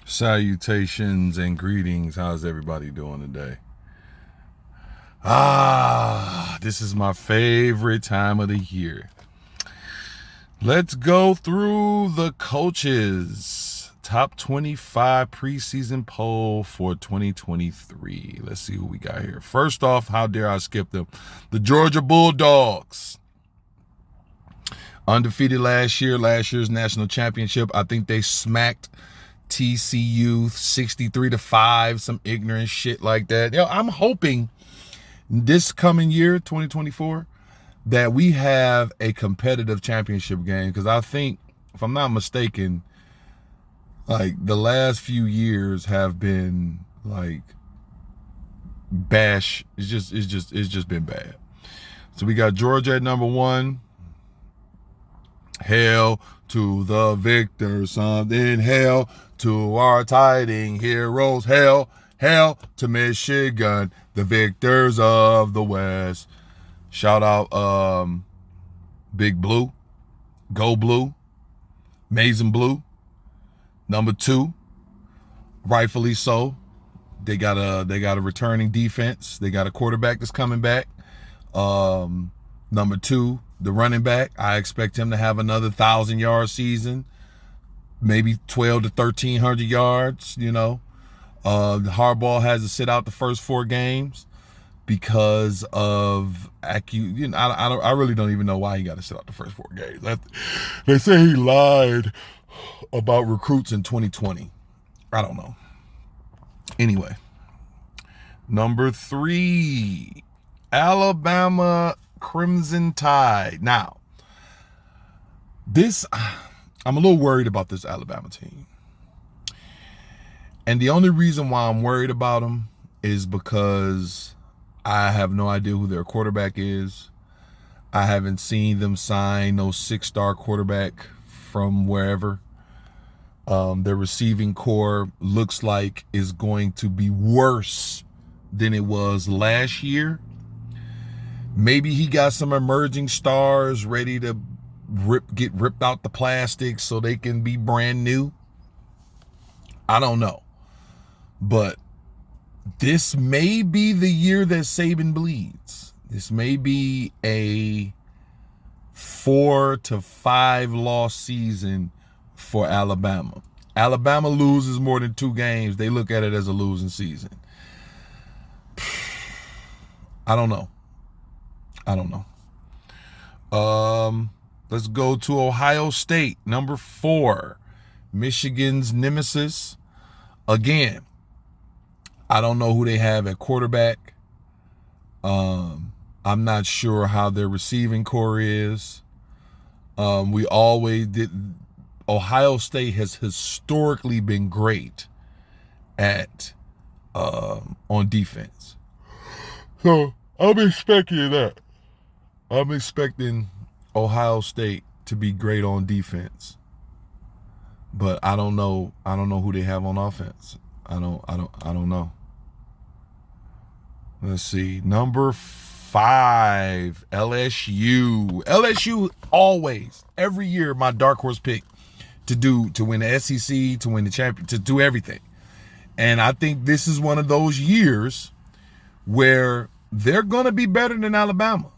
Salutations and greetings. How's everybody doing today? This is my favorite time of the year. Let's go through the coaches' top 25 preseason poll for 2023. Let's see who we got here. First off, how dare I skip them? The Georgia Bulldogs. Undefeated last year's national championship. I think they smacked TCU 63-5, some ignorant shit like that. I'm hoping this coming year, 2024, that we have a competitive championship game, because I think, if I'm not mistaken, like the last few years have been like bash. It's just been bad. So we got Georgia at number 1. Hail to the victors, something. Hail to our tiding heroes. Hail to Michigan, the victors of the West. Shout out Big Blue, Go Blue, Amazing Blue. Number 2, rightfully so. They got a returning defense. They got a quarterback that's coming back. Number 2, the running back. I expect him to have another 1,000-yard season, maybe 1,200 to 1,300 yards. Harbaugh has to sit out the first 4 games because of I really don't even know why he got to sit out the first 4 games. They say he lied about recruits in 2020. I don't know. Anyway, number 3, Alabama Crimson Tide. Now, I'm a little worried about this Alabama team. And the only reason why I'm worried about them is because I have no idea who their quarterback is. I haven't seen them sign no 6-star quarterback from wherever. Their receiving core looks like is going to be worse than it was last year. Maybe he got some emerging stars ready to get ripped out the plastic so they can be brand new. I don't know. But this may be the year that Saban bleeds. This may be a 4 to 5 loss season for Alabama. Alabama loses more than 2 games, they look at it as a losing season. I don't know. Let's go to Ohio State, number 4, Michigan's nemesis. Again, I don't know who they have at quarterback. I'm not sure how their receiving core is. Ohio State has historically been great at on defense. So I'm expecting that. I'm expecting Ohio State to be great on defense, but I don't know who they have on offense. I don't know. Let's see. Number 5, LSU. LSU always, every year, my dark horse pick to win the SEC, to win the champion, to do everything. And I think this is one of those years where they're going to be better than Alabama.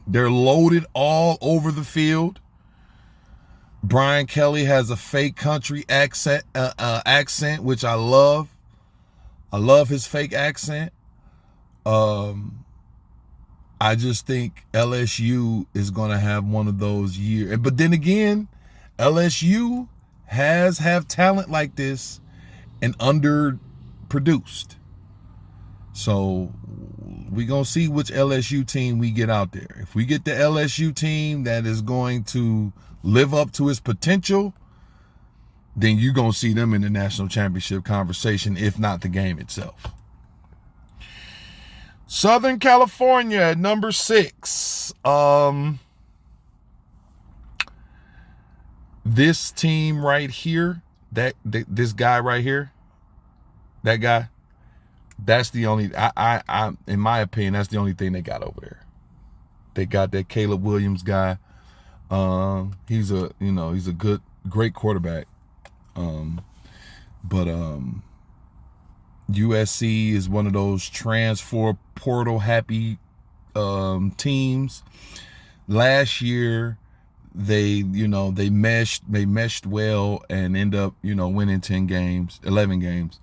They're loaded all over the field. Brian Kelly has a fake country accent, which I love. I love his fake accent. I just think LSU is going to have one of those years. But then again, LSU have talent like this and underproduced. So we're going to see which LSU team we get out there. If we get the LSU team that is going to live up to its potential, then you're going to see them in the national championship conversation, if not the game itself. Southern California at number 6. This team right here, this guy right here, that guy, that's the only, I in my opinion, that's the only thing they got over there. They got that Caleb Williams guy. He's a great quarterback. But USC is one of those transfer portal happy teams. Last year, they meshed well and end up, winning 11 games.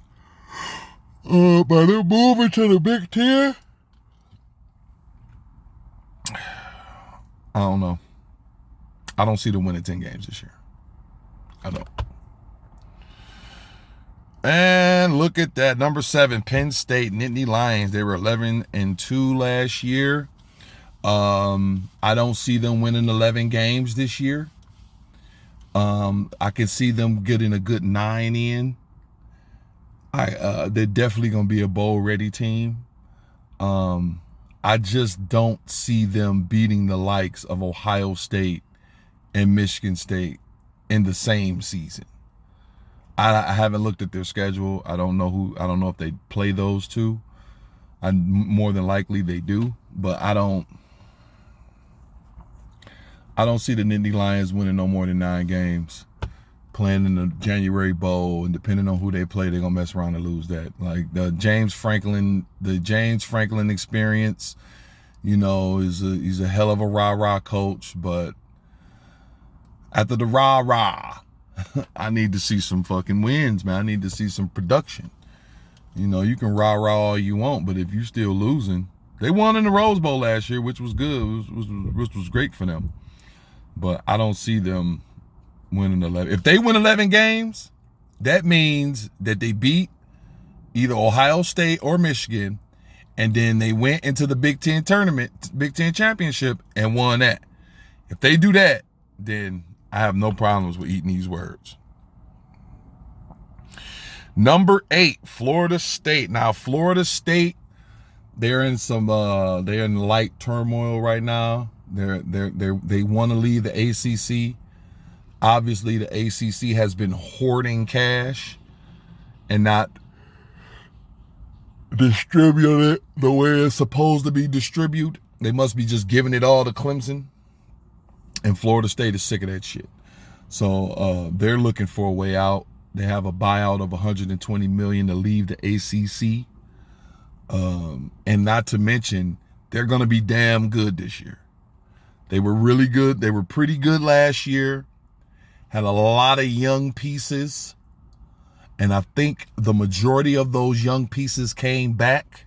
But they're moving to the Big Ten. I don't know. I don't see them winning 10 games this year. I don't. And look at that. Number 7, Penn State, Nittany Lions. They were 11-2 last year. I don't see them winning 11 games this year. I can see them getting a good 9 in. They're definitely going to be a bowl-ready team. I just don't see them beating the likes of Ohio State and Michigan State in the same season. I haven't looked at their schedule. I don't know if they play those two. More than likely they do, but I don't see the Nittany Lions winning no more than 9 games. Playing in the January Bowl, and depending on who they play, they're gonna mess around and lose that. Like the James Franklin experience, he's a hell of a rah-rah coach, but after the rah-rah, I need to see some fucking wins, man. I need to see some production. You can rah-rah all you want, but if you still losing, they won in the Rose Bowl last year, which was good, which was great for them. But I don't see them winning 11. If they win 11 games, that means that they beat either Ohio State or Michigan, and then they went into the Big Ten tournament, Big Ten championship, and won that. If they do that, then I have no problems with eating these words. Number 8, Florida State. Now, Florida State, they're in light turmoil right now. They want to leave the ACC. Obviously, the ACC has been hoarding cash and not distributing it the way it's supposed to be distributed. They must be just giving it all to Clemson. And Florida State is sick of that shit. So they're looking for a way out. They have a buyout of $120 million to leave the ACC. And not to mention, they're going to be damn good this year. They were really good. They were pretty good last year. Had a lot of young pieces. And I think the majority of those young pieces came back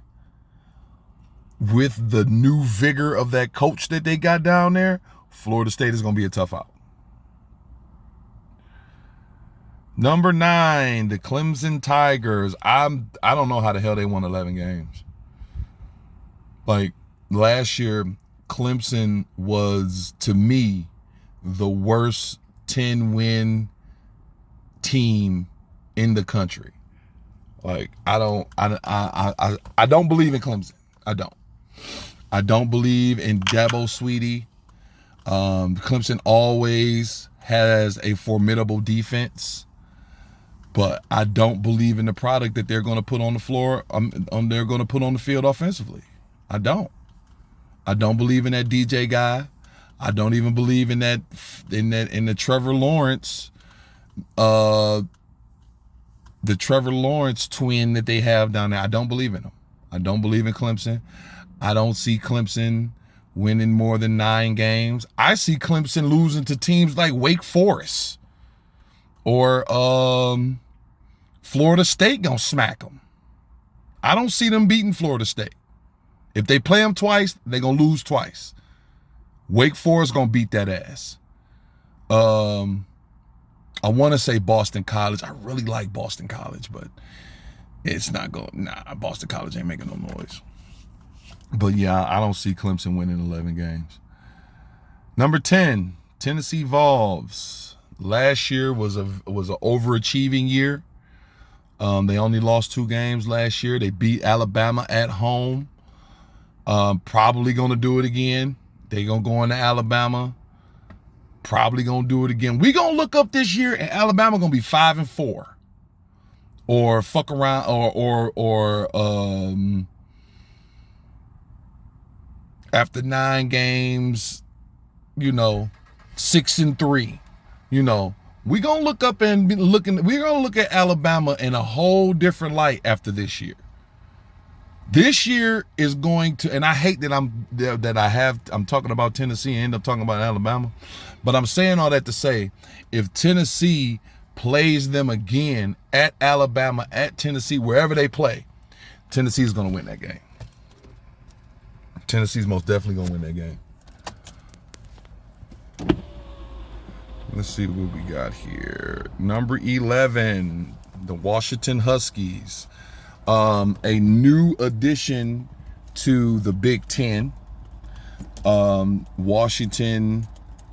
with the new vigor of that coach that they got down there. Florida State is going to be a tough out. Number 9, the Clemson Tigers. I don't know how the hell they won 11 games. Like last year, Clemson was, to me, the worst 10-win team in the country. Like I don't believe in Clemson. I don't believe in Dabo Swinney. Clemson always has a formidable defense, but I don't believe in the product that they're going to put on the floor. They're going to put on the field offensively. I don't believe in that DJ guy. I don't even believe in the Trevor Lawrence, the Trevor Lawrence twin that they have down there. I don't believe in them. I don't believe in Clemson. I don't see Clemson winning more than 9 games. I see Clemson losing to teams like Wake Forest or Florida State gonna smack them. I don't see them beating Florida State. If they play them twice, they're gonna lose twice. Wake Forest gonna beat that ass. I want to say Boston College. I really like Boston College, but it's not going. Nah, Boston College ain't making no noise. But yeah, I don't see Clemson winning 11 games. Number 10, Tennessee Vols. Last year was an overachieving year. They only lost 2 games last year. They beat Alabama at home. Probably going to do it again. They going to go into Alabama. Probably going to do it again. We going to look up this year and Alabama going to be 5-4. Or fuck around or after 9 games, 6-3. We're gonna look up and be looking. We're gonna look at Alabama in a whole different light after this year. This year is going to, and I hate that I'm talking about Tennessee and end up talking about Alabama, but I'm saying all that to say, if Tennessee plays them again at Alabama, at Tennessee, wherever they play, Tennessee is going to win that game. Tennessee's most definitely going to win that game. Let's see what we got here. Number 11, the Washington Huskies. A new addition to the Big Ten. Washington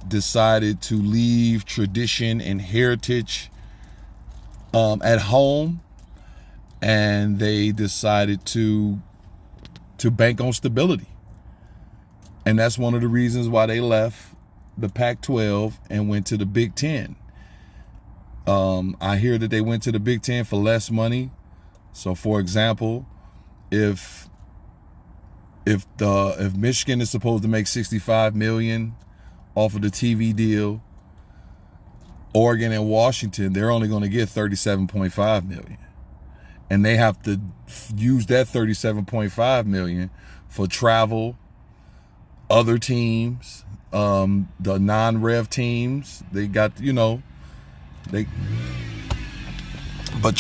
decided to leave tradition and heritage at home, and they decided to bank on stability. And that's one of the reasons why they left the Pac-12 and went to the Big Ten. I hear that they went to the Big Ten for less money. So, for example, if Michigan is supposed to make $65 million off of the TV deal, Oregon and Washington, they're only going to get $37.5 million, and they have to use that $37.5 million for travel, other teams, the non-rev teams. They got, but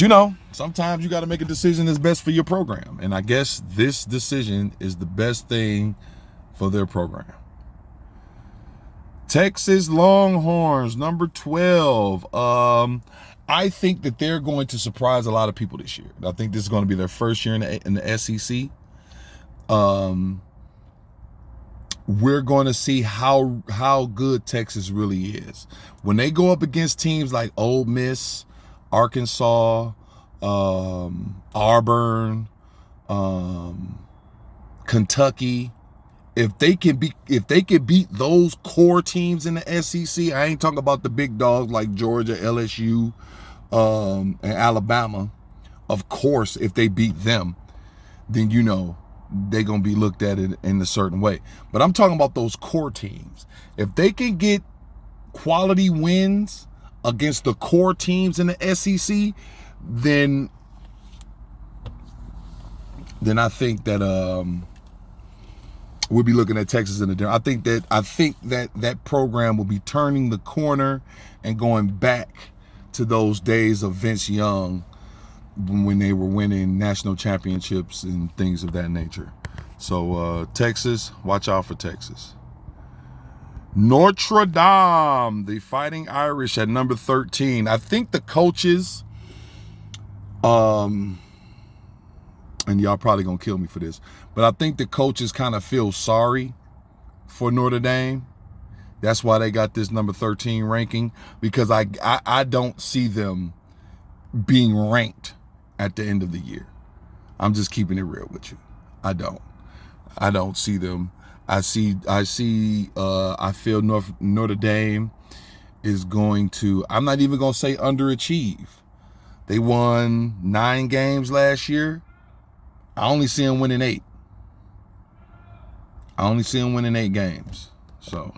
sometimes you got to make a decision that's best for your program. And I guess this decision is the best thing for their program. Texas Longhorns, number 12. I think that they're going to surprise a lot of people this year. I think this is going to be their first year in the SEC. We're going to see how good Texas really is. When they go up against teams like Ole Miss, Arkansas, Auburn, Kentucky, if they can beat those core teams in the SEC, I ain't talking about the big dogs like Georgia, LSU, and Alabama. Of course, if they beat them, then they're gonna be looked at it in a certain way. But I'm talking about those core teams. If they can get quality wins against the core teams in the SEC, then I think that we'll be looking at Texas in the. I think that program will be turning the corner and going back to those days of Vince Young when they were winning national championships and things of that nature. So Texas, watch out for Texas. Notre Dame, the Fighting Irish at number 13. I think the coaches, and y'all probably gonna kill me for this, but I think the coaches kind of feel sorry for Notre Dame. That's why they got this number 13 ranking, because I don't see them being ranked at the end of the year. I'm just keeping it real with you. I don't see them. I feel Notre Dame is going to, I'm not even going to say underachieve. They won 9 games last year. I only see them winning 8. I only see them winning 8 games. So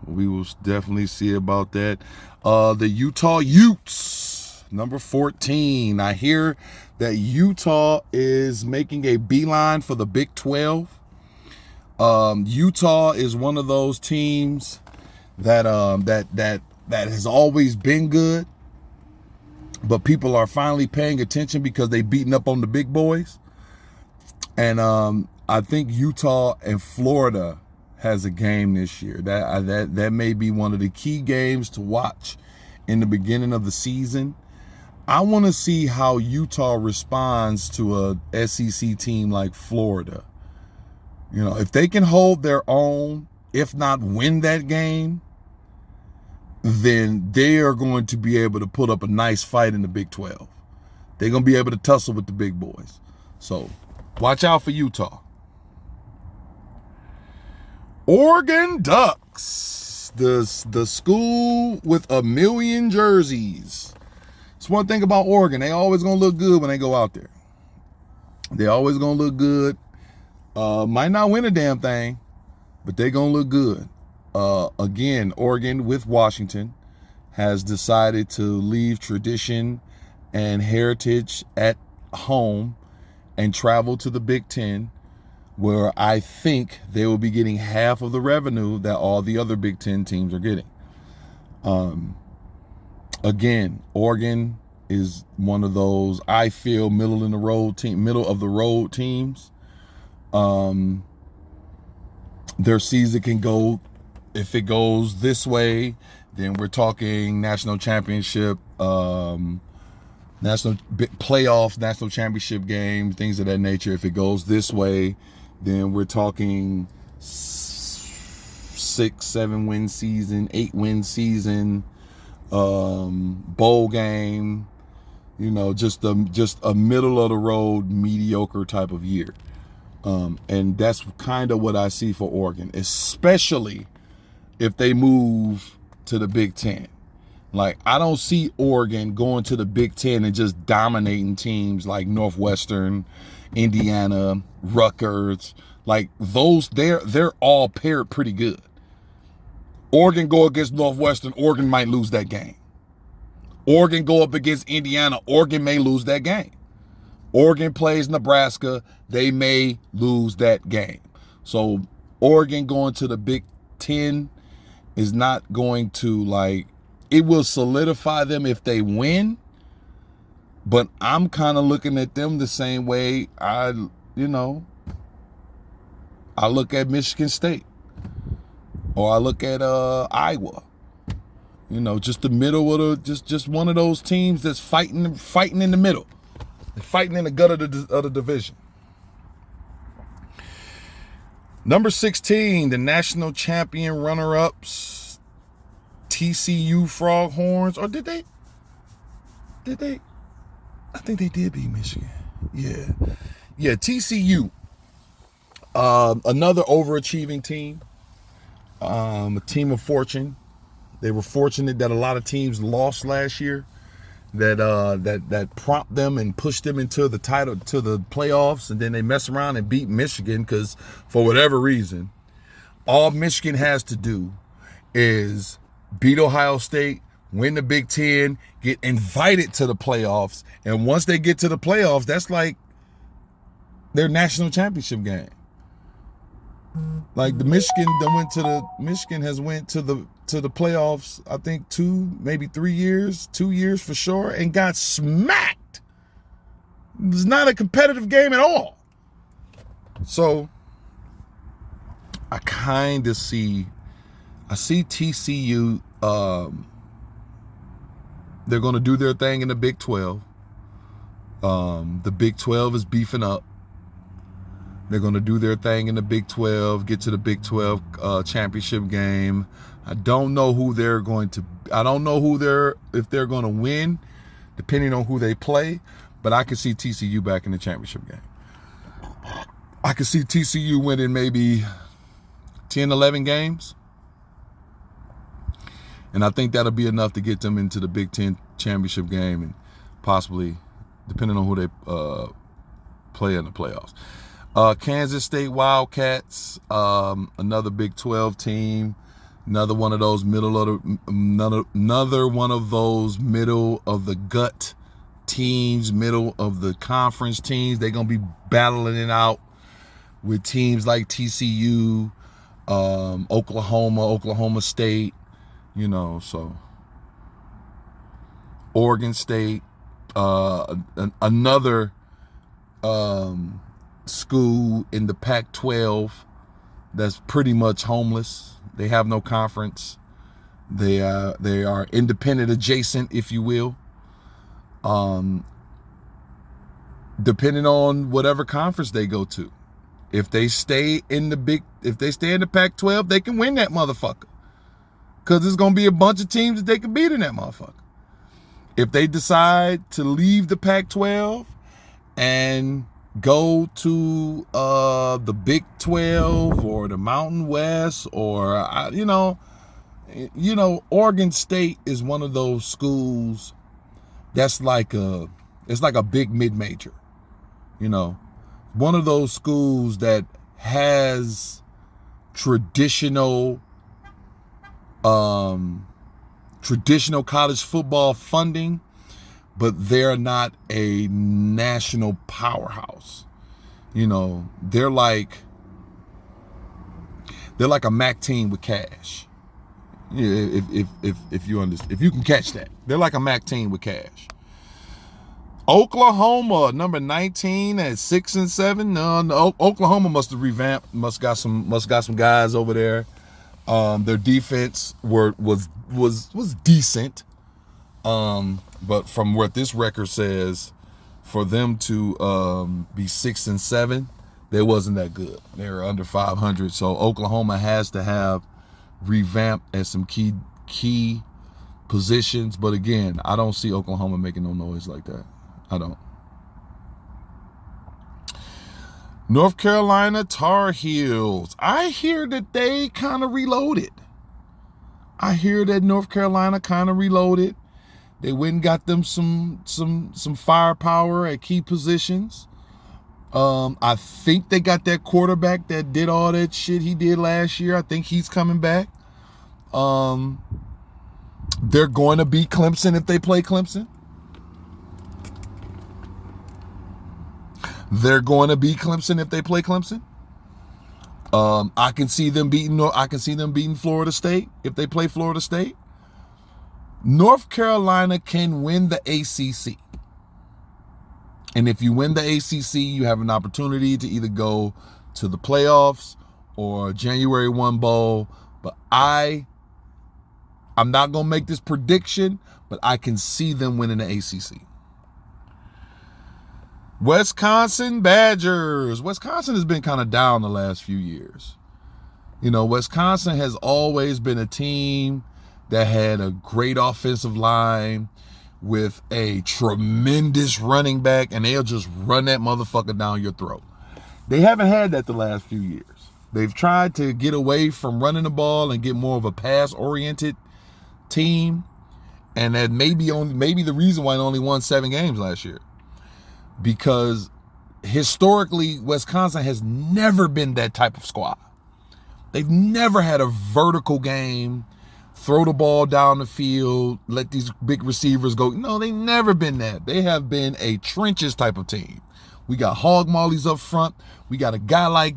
we will definitely see about that. The Utah Utes, number 14. I hear that Utah is making a beeline for the Big 12. Utah is one of those teams that has always been good, but people are finally paying attention because they beating up on the big boys. And I think Utah and Florida has a game this year. That may be one of the key games to watch in the beginning of the season. I want to see how Utah responds to a SEC team like Florida. If they can hold their own, if not win that game, then they are going to be able to put up a nice fight in the Big 12. They're going to be able to tussle with the big boys. So watch out for Utah. Oregon Ducks, the school with 1 million jerseys. It's one thing about Oregon. They always going to look good when they go out there. They always going to look good. Might not win a damn thing, but they going to look good. Again, Oregon with Washington has decided to leave tradition and heritage at home and travel to the Big Ten, where I think they will be getting half of the revenue that all the other Big Ten teams are getting. Again, Oregon is one of those, I feel, middle of the road teams. Their season can go, if it goes this way, then we're talking national championship, national playoffs, national championship game, things of that nature. If it goes this way, then we're talking 6-7 win season, 8 win season, bowl game, just a middle of the road, mediocre type of year. And that's kind of what I see for Oregon, especially if they move to the Big Ten. Like, I don't see Oregon going to the Big Ten and just dominating teams like Northwestern, Indiana, Rutgers. Like, those, they're all paired pretty good. Oregon go against Northwestern, Oregon might lose that game. Oregon go up against Indiana, Oregon may lose that game. Oregon plays Nebraska, they may lose that game. So Oregon going to the Big Ten is not going to, like, it will solidify them if they win, but I'm kind of looking at them the same way I look at Michigan State, or I look at Iowa. Just the middle of just one of those teams that's fighting in the middle. They're fighting in the gut of the division. Number 16, the national champion runner-ups, TCU Froghorns. Or did they? I think they did beat Michigan. Yeah, TCU. Another overachieving team. A team of fortune. They were fortunate that a lot of teams lost last year. That prompt them and pushed them into the playoffs, and then they mess around and beat Michigan because, for whatever reason, all Michigan has to do is beat Ohio State, win the Big Ten, get invited to the playoffs, and once they get to the playoffs, that's like their national championship game. Like, Michigan has went to the playoffs, I think 2 years for sure, and got smacked. It was not a competitive game at all. So I kind of see TCU, they're going to do their thing in the Big 12. The Big 12 is beefing up. They're going to do their thing in the Big 12, get to the Big 12 championship game. I don't know if they're going to win, depending on who they play, but I can see TCU back in the championship game. I can see TCU winning maybe 10, 11 games. And I think that'll be enough to get them into the Big Ten championship game, and possibly, depending on who they play in the playoffs. Kansas State Wildcats, another Big 12 team, another one of those middle of the gut teams, middle of the conference teams. They're gonna be battling it out with teams like TCU, Oklahoma State, so Oregon State, another school in the Pac-12 that's pretty much homeless. They have no conference. They are independent adjacent, if you will. Depending on whatever conference they go to. If they stay in the Pac-12, they can win that motherfucker. Because there's going to be a bunch of teams that they can beat in that motherfucker. If they decide to leave the Pac-12 and go to the Big 12 or the Mountain West, or Oregon State is one of those schools that's it's like a big mid-major. One of those schools that has traditional traditional college football funding, but they're not a national powerhouse. You know, they're like a MAC team with cash. Yeah, if you understand, if you can catch that, they're like a MAC team with cash. Oklahoma, number 19 at 6-7. No, Oklahoma must have revamped. Must got some guys over there. Their defense was decent. But from what this record says, for them to be 6-7, they wasn't that good. They were under 500. So Oklahoma has to have revamped at some key positions. But again, I don't see Oklahoma making no noise like that. I don't. North Carolina Tar Heels. I hear that they kind of reloaded. I hear that North Carolina kind of reloaded. They went and got them some firepower at key positions. I think they got that quarterback that did all that shit he did last year. I think he's coming back. They're going to beat Clemson if they play Clemson. They're going to beat Clemson if they play Clemson. I can see them beating Florida State if they play Florida State. North Carolina can win the ACC. And if you win the ACC, you have an opportunity to either go to the playoffs or January 1 bowl. But I'm not going to make this prediction, but I can see them winning the ACC. Wisconsin Badgers. Wisconsin has been kind of down the last few years. You know, Wisconsin has always been a team that had a great offensive line with a tremendous running back, and they'll just run that motherfucker down your throat. They haven't had that the last few years. They've tried to get away from running the ball and get more of a pass-oriented team, and that may be the reason why they only won 7 games last year. Because historically, Wisconsin has never been that type of squad. They've never had a vertical game, throw the ball down the field, let these big receivers go. No, they've never been that. They have been a trenches type of team. We got hog mollies up front. We got a guy like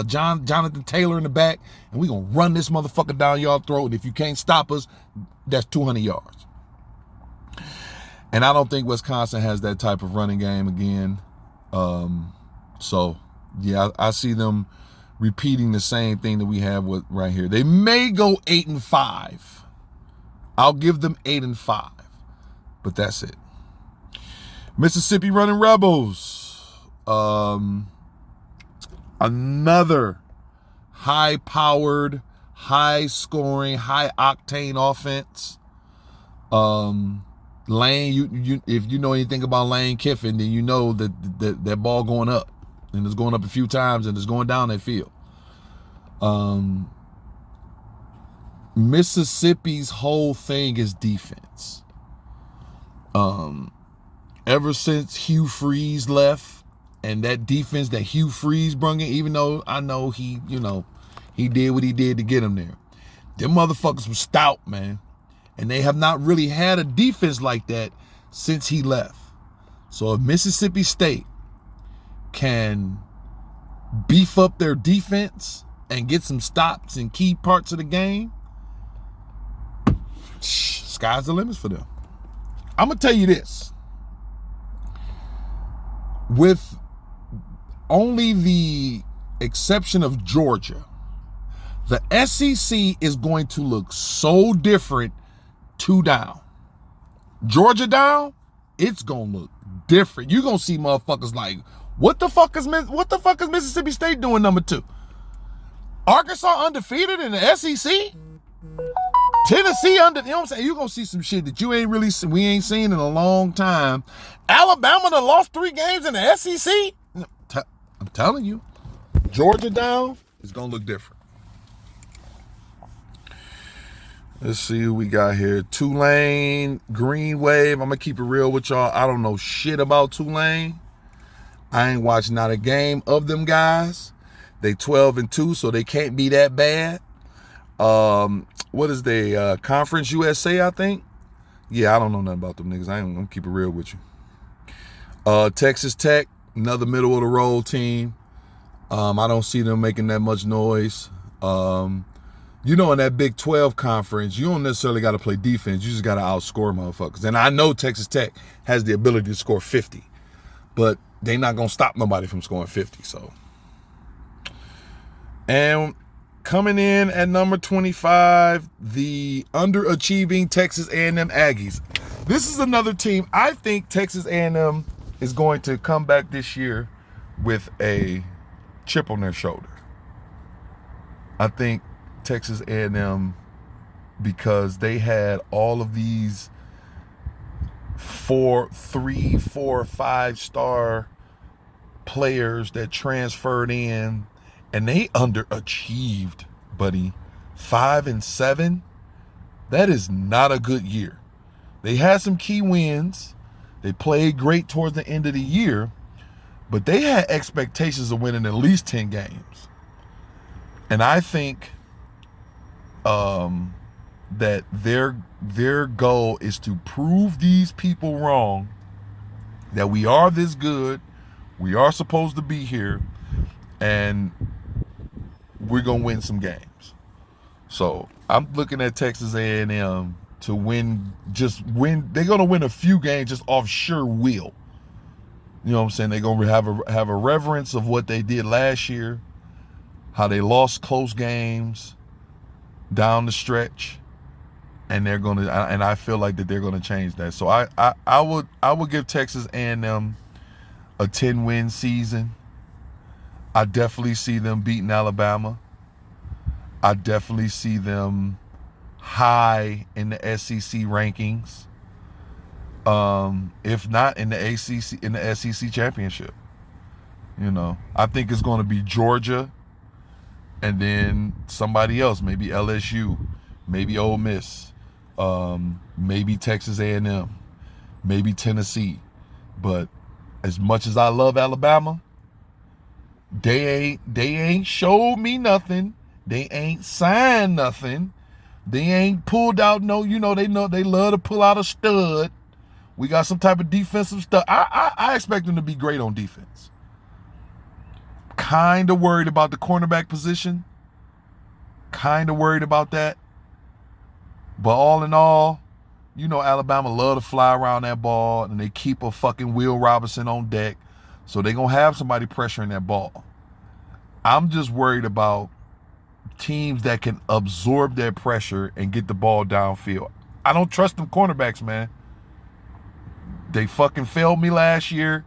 Jonathan Taylor in the back, and we're going to run this motherfucker down your throat. And if you can't stop us, that's 200 yards. And I don't think Wisconsin has that type of running game again. So, yeah, I see them repeating the same thing that we have with right here. They may go 8-5. I'll give them 8-5. But that's it. Mississippi Running Rebels. Another high-powered, high-scoring, high-octane offense. Lane, you if you know anything about Lane Kiffin, then you know that ball going up, and it's going up a few times, and it's going down that field. Mississippi's whole thing is defense. Ever since Hugh Freeze left, and that defense that Hugh Freeze brung in, even though I know he did what he did to get him there, them motherfuckers were stout, man. And they have not really had a defense like that since he left. So if Mississippi State can beef up their defense and get some stops in key parts of the game, sky's the limit for them. I'm going to tell you this. With only the exception of Georgia, the SEC is going to look so different 2 down. Georgia down, it's gonna look different. You're gonna see motherfuckers like, what the fuck is Mississippi State doing number 2? Arkansas undefeated in the SEC? Tennessee you know what I'm saying? You're gonna see some shit that we ain't seen in a long time. Alabama that lost 3 games in the SEC? I'm telling you, Georgia down is gonna look different. Let's see who we got here. Tulane, Green Wave. I'm going to keep it real with y'all. I don't know shit about Tulane. I ain't watched not a game of them guys. They 12-2, so they can't be that bad. What is they Conference USA, I think? Yeah, I don't know nothing about them niggas. I'm gonna keep it real with you. Texas Tech, another middle of the road team. I don't see them making that much noise. You know, in that Big 12 conference, you don't necessarily got to play defense. You just got to outscore motherfuckers. And I know Texas Tech has the ability to score 50, but they not going to stop nobody from scoring 50. So, and coming in at number 25, the underachieving Texas A&M Aggies. This is another team. I think Texas A&M is going to come back this year with a chip on their shoulder. I think Texas A&M, because they had all of these 3, 4, 5-star players that transferred in, and they underachieved, buddy. 5 and 7, that is not a good year. They had some key wins. They played great towards the end of the year, but they had expectations of winning at least 10 games. And I think that their goal is to prove these people wrong, that we are this good, we are supposed to be here, and we're gonna win some games. So I'm looking at Texas A&M to win. They're gonna win a few games just off sheer will. You know what I'm saying? They're gonna have a reverence of what they did last year, how they lost close games down the stretch, and I feel like that they're gonna change that. So I would give Texas A&M a 10-win season. I definitely see them beating Alabama. I definitely see them high in the SEC rankings. If not in the SEC championship. You know, I think it's going to be Georgia, and then somebody else, maybe LSU, maybe Ole Miss, maybe Texas A&M, maybe Tennessee. But as much as I love Alabama, they ain't showed me nothing. They ain't signed nothing. They ain't pulled out they love to pull out a stud. We got some type of defensive stuff. I expect them to be great on defense. Kind of worried about the cornerback position. Kind of worried about that. But all in all, Alabama love to fly around that ball, and they keep a fucking Will Robinson on deck. So they're going to have somebody pressuring that ball. I'm just worried about teams that can absorb their pressure and get the ball downfield. I don't trust them cornerbacks, man. They fucking failed me last year.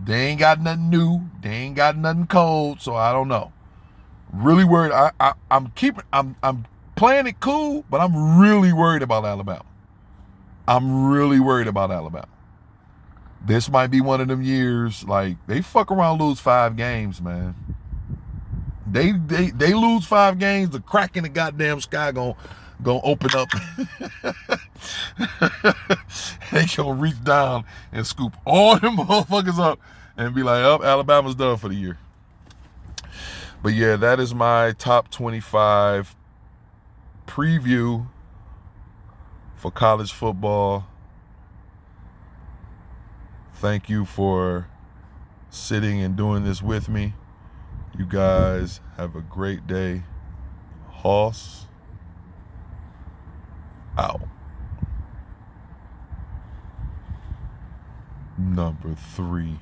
They ain't got nothing new. They ain't got nothing cold, so I don't know. Really worried. I'm playing it cool, but I'm really worried about Alabama. This might be one of them years, like, they fuck around, lose 5 games, man. They lose 5 games, the crack in the goddamn sky gonna open up. They gonna reach down and scoop all them motherfuckers up and be like, oh, Alabama's done for the year. But yeah, that is my top 25 preview for college football. Thank you for sitting and doing this with me. You guys have a great day. Hoss out. Number 3.